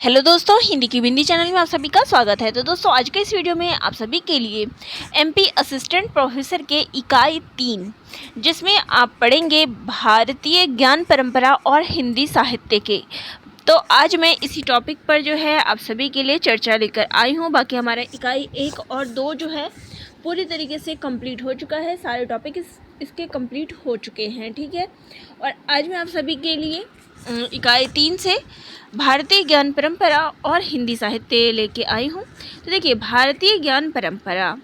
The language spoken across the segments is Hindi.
हेलो दोस्तों, हिंदी की बिंदी चैनल में आप सभी का स्वागत है। तो दोस्तों, आज के इस वीडियो में आप सभी के लिए एमपी असिस्टेंट प्रोफेसर के इकाई 3 जिसमें आप पढ़ेंगे भारतीय ज्ञान परंपरा और हिंदी साहित्य के। तो आज मैं इसी टॉपिक पर जो है आप सभी के लिए चर्चा लेकर आई हूँ। बाकी हमारा इकाई 1 और 2 जो है पूरी तरीके से कंप्लीट हो चुका है। सारे टॉपिक इसके कंप्लीट हो चुके हैं, ठीक है। और आज मैं आप सभी के लिए इकाई 3 से भारतीय ज्ञान परंपरा और हिंदी साहित्य लेके आई हूँ। तो देखिए, भारतीय ज्ञान परंपरा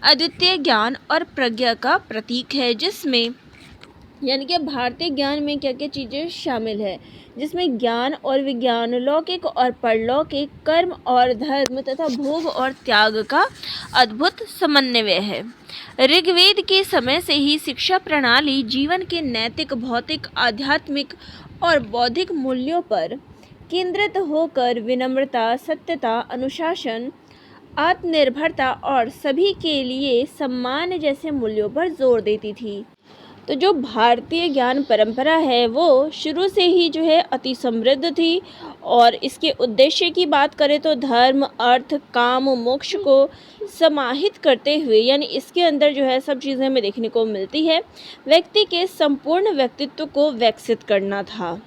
अद्वितीय ज्ञान और प्रज्ञा का प्रतीक है, जिसमें यानी कि भारतीय ज्ञान में क्या क्या चीज़ें शामिल है, जिसमें ज्ञान और विज्ञान, लौकिक और परलौकिक, कर्म और धर्म तथा भोग और त्याग का अद्भुत समन्वय है। ऋग्वेद के समय से ही शिक्षा प्रणाली जीवन के नैतिक, भौतिक, आध्यात्मिक और बौद्धिक मूल्यों पर केंद्रित होकर विनम्रता, सत्यता, अनुशासन, आत्मनिर्भरता और सभी के लिए सम्मान जैसे मूल्यों पर जोर देती थी। तो जो भारतीय ज्ञान परंपरा है वो शुरू से ही जो है अति समृद्ध थी, और इसके उद्देश्य की बात करें तो धर्म, अर्थ, काम, मोक्ष को समाहित करते हुए, यानी इसके अंदर जो है सब चीज़ें हमें देखने को मिलती है, व्यक्ति के संपूर्ण व्यक्तित्व को विकसित करना था।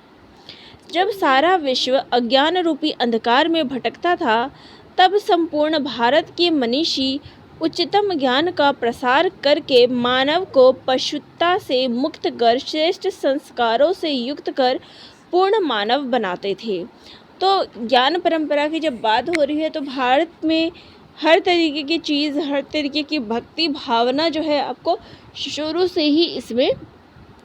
जब सारा विश्व अज्ञान रूपी अंधकार में भटकता था, तब संपूर्ण भारत के मनीषी उच्चतम ज्ञान का प्रसार करके मानव को पशुता से मुक्त कर श्रेष्ठ संस्कारों से युक्त कर पूर्ण मानव बनाते थे। तो ज्ञान परंपरा की जब बात हो रही है तो भारत में हर तरीके की चीज़, हर तरीके की भक्ति भावना जो है आपको शुरू से ही इसमें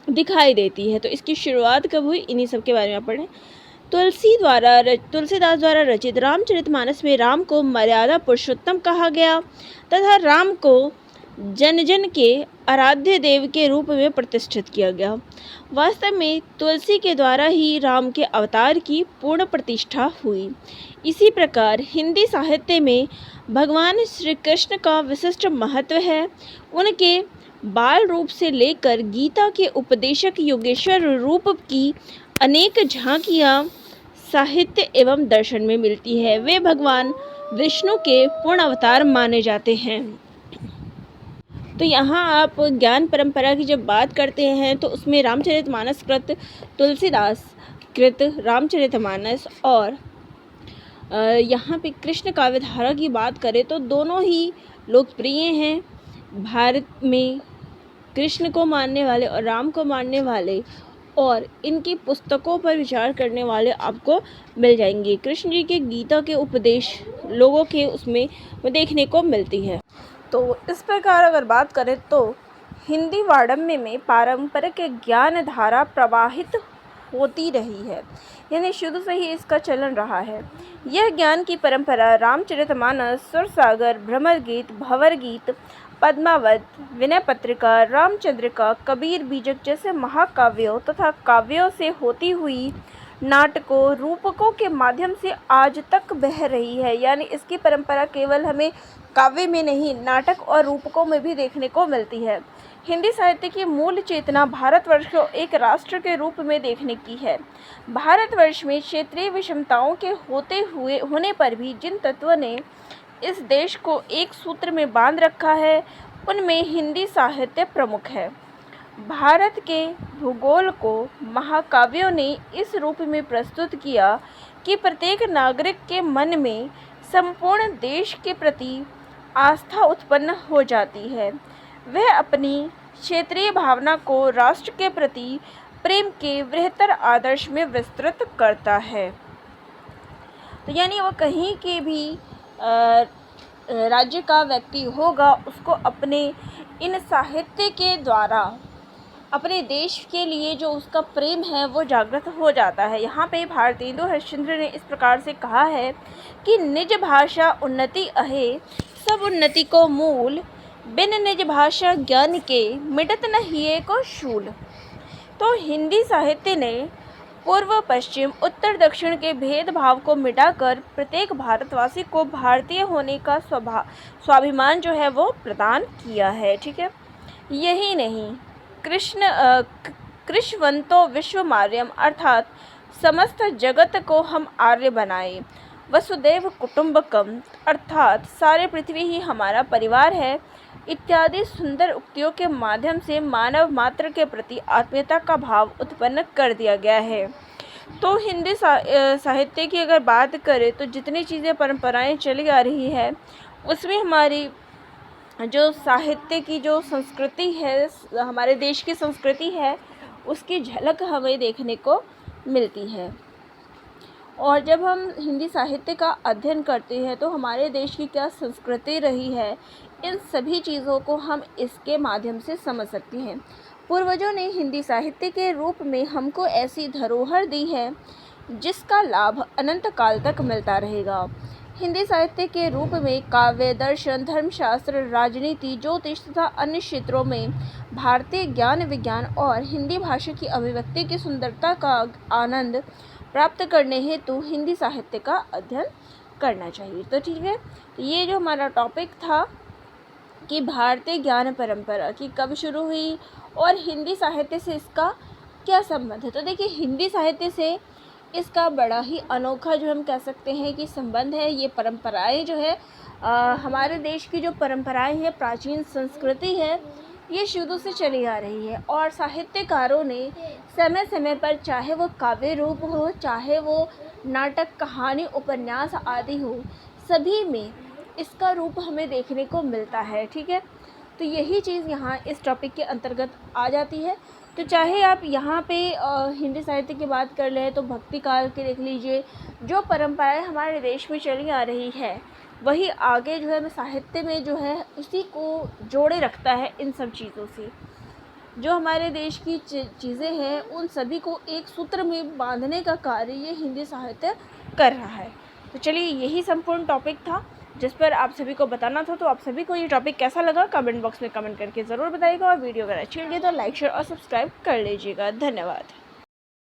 दिखाई देती है। तो इसकी शुरुआत कब हुई, इन्हीं सब के बारे में पढ़ें। तुलसीदास द्वारा रचित रामचरितमानस में राम को मर्यादा पुरुषोत्तम कहा गया तथा राम को जन जन के आराध्य देव के रूप में प्रतिष्ठित किया गया। वास्तव में तुलसी के द्वारा ही राम के अवतार की पूर्ण प्रतिष्ठा हुई। इसी प्रकार हिंदी साहित्य में भगवान श्री कृष्ण का विशिष्ट महत्व है। उनके बाल रूप से लेकर गीता के उपदेशक योगेश्वर रूप की अनेक झांकियाँ साहित्य एवं दर्शन में मिलती है। वे भगवान विष्णु के पूर्ण अवतार माने जाते हैं। तो यहाँ आप ज्ञान परंपरा की जब बात करते हैं तो उसमें रामचरितमानस कृत, तुलसीदास कृत रामचरितमानस और यहाँ पे कृष्ण काव्यधारा की बात करें तो दोनों ही लोकप्रिय हैं। भारत में कृष्ण को मानने वाले और राम को मानने वाले और इनकी पुस्तकों पर विचार करने वाले आपको मिल जाएंगे। कृष्ण जी के गीता के उपदेश लोगों के उसमें देखने को मिलती है। तो इस प्रकार अगर बात करें तो हिंदी वाङ्मय में पारंपरिक ज्ञान धारा प्रवाहित होती रही है, यानी शुरू से ही इसका चलन रहा है। यह ज्ञान की परंपरा रामचरितमानस, सुरसागर, भ्रमर गीत, भंवर गीत, पद्मावत, विनय पत्रिका, रामचंद्रिका, कबीर बीजक जैसे महाकाव्यों तथा काव्यों से होती हुई नाटकों, रूपकों के माध्यम से आज तक बह रही है। यानी इसकी परंपरा केवल हमें काव्य में नहीं, नाटक और रूपकों में भी देखने को मिलती है। हिंदी साहित्य की मूल चेतना भारतवर्ष को एक राष्ट्र के रूप में देखने की है। भारतवर्ष में क्षेत्रीय विषमताओं के होने पर भी जिन तत्वों ने इस देश को एक सूत्र में बांध रखा है, उनमें हिंदी साहित्य प्रमुख है। भारत के भूगोल को महाकाव्यों ने इस रूप में प्रस्तुत किया कि प्रत्येक नागरिक के मन में संपूर्ण देश के प्रति आस्था उत्पन्न हो जाती है। वह अपनी क्षेत्रीय भावना को राष्ट्र के प्रति प्रेम के बृहत्तर आदर्श में विस्तृत करता है। तो यानी वो कहीं के भी राज्य का व्यक्ति होगा, उसको अपने इन साहित्य के द्वारा अपने देश के लिए जो उसका प्रेम है वो जागृत हो जाता है। यहाँ पे भारतेंदु हरिश्चंद्र ने इस प्रकार से कहा है कि निज भाषा उन्नति अहे, सब उन्नति को मूल, बिन निज भाषा ज्ञान के मिटत न हिये को शूल। तो हिंदी साहित्य ने पूर्व पश्चिम, उत्तर दक्षिण के भेदभाव को मिटाकर प्रत्येक भारतवासी को भारतीय होने का स्वाभिमान जो है वो प्रदान किया है, ठीक है। यही नहीं, कृष्णवंतो विश्वमार्यम, अर्थात समस्त जगत को हम आर्य बनाए। वसुदैव कुटुंबकम अर्थात सारे पृथ्वी ही हमारा परिवार है इत्यादि सुंदर उक्तियों के माध्यम से मानव मात्र के प्रति आत्मीयता का भाव उत्पन्न कर दिया गया है। तो हिंदी साहित्य की अगर बात करें तो जितनी चीज़ें परंपराएं चली आ रही है उसमें हमारी जो साहित्य की जो संस्कृति है, हमारे देश की संस्कृति है, उसकी झलक हमें देखने को मिलती है। और जब हम हिंदी साहित्य का अध्ययन करते हैं तो हमारे देश की क्या संस्कृति रही है, इन सभी चीज़ों को हम इसके माध्यम से समझ सकते हैं। पूर्वजों ने हिंदी साहित्य के रूप में हमको ऐसी धरोहर दी है जिसका लाभ अनंत काल तक मिलता रहेगा। हिंदी साहित्य के रूप में काव्य, दर्शन, धर्मशास्त्र, राजनीति, ज्योतिष तथा अन्य क्षेत्रों में भारतीय ज्ञान विज्ञान और हिंदी भाषा की अभिव्यक्ति की सुंदरता का आनंद प्राप्त करने हेतु हिंदी साहित्य का अध्ययन करना चाहिए। तो ठीक है, ये जो हमारा टॉपिक था कि भारतीय ज्ञान परंपरा की कब शुरू हुई और हिंदी साहित्य से इसका क्या संबंध है। तो देखिए, हिंदी साहित्य से इसका बड़ा ही अनोखा जो हम कह सकते हैं कि संबंध है। ये परंपराएं जो है हमारे देश की जो परंपराएं हैं, प्राचीन संस्कृति है, ये शुरू से चली आ रही है। और साहित्यकारों ने समय समय पर, चाहे वो काव्य रूप हो, चाहे वो नाटक, कहानी, उपन्यास आदि हो, सभी में इसका रूप हमें देखने को मिलता है। ठीक है, तो यही चीज़ यहाँ इस टॉपिक के अंतर्गत आ जाती है। तो चाहे आप यहाँ पे हिंदी साहित्य की बात कर लें तो भक्ति काल के देख लीजिए, जो परंपराएं हमारे देश में चली आ रही है वही आगे जो है साहित्य में जो है उसी को जोड़े रखता है। इन सब चीज़ों से जो हमारे देश की चीज़ें हैं उन सभी को एक सूत्र में बांधने का कार्य ये हिंदी साहित्य कर रहा है। तो चलिए, यही संपूर्ण टॉपिक था जिस पर आप सभी को बताना था। तो आप सभी को ये टॉपिक कैसा लगा कमेंट बॉक्स में कमेंट करके ज़रूर बताइएगा, और वीडियो अगर अच्छी लगी तो लाइक, शेयर और सब्सक्राइब कर लीजिएगा। धन्यवाद।